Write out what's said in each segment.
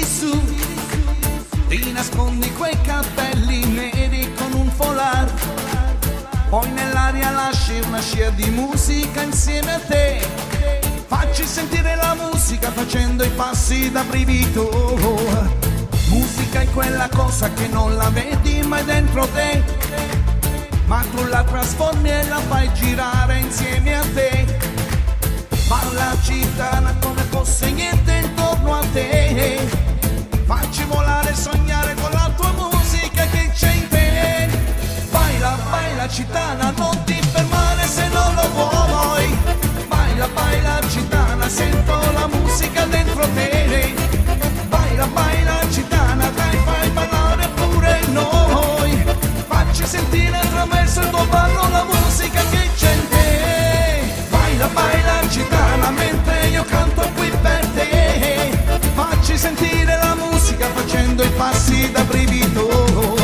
su, ti nascondi quei capelli neri con un foulard, poi nell'aria lasci una scia di musica insieme a te. Facci sentire la musica facendo i passi da brivido. Musica è quella cosa che non la vedi mai dentro te, ma tu la trasformi e la fai girare insieme a te. Balla gitana come fosse niente intorno a te, facci volare e sognare con la tua musica che c'è in te. Baila, baila gitana, non ti fermare se non lo vuoi. Baila, baila gitana, sento la musica dentro te. Baila, baila gitana, dai, fai ballare pure noi. Facci sentire attraverso il tuo ballo la musica che c'è in te. Baila, baila gitana, mentre io canto qui per te. Facci sentire la musica facendo i passi da brivido.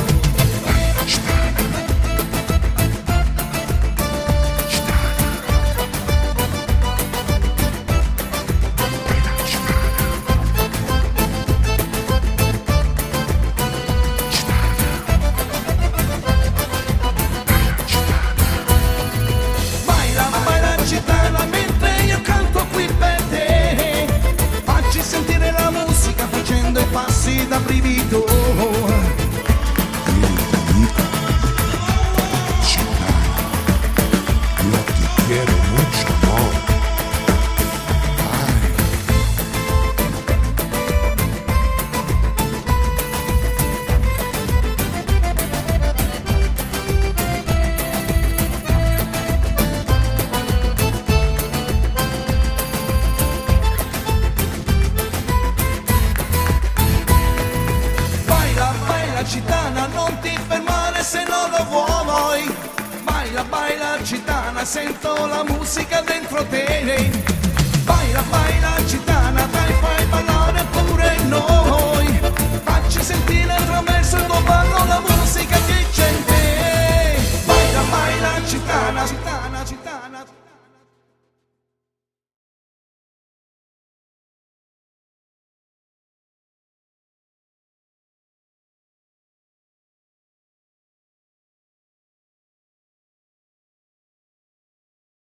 Passi da brivido. Yo te quiero mucho, amor. Ay. Gitana, non ti fermare se non lo vuoi. Baila, baila gitana, sento la musica dentro te. Baila, baila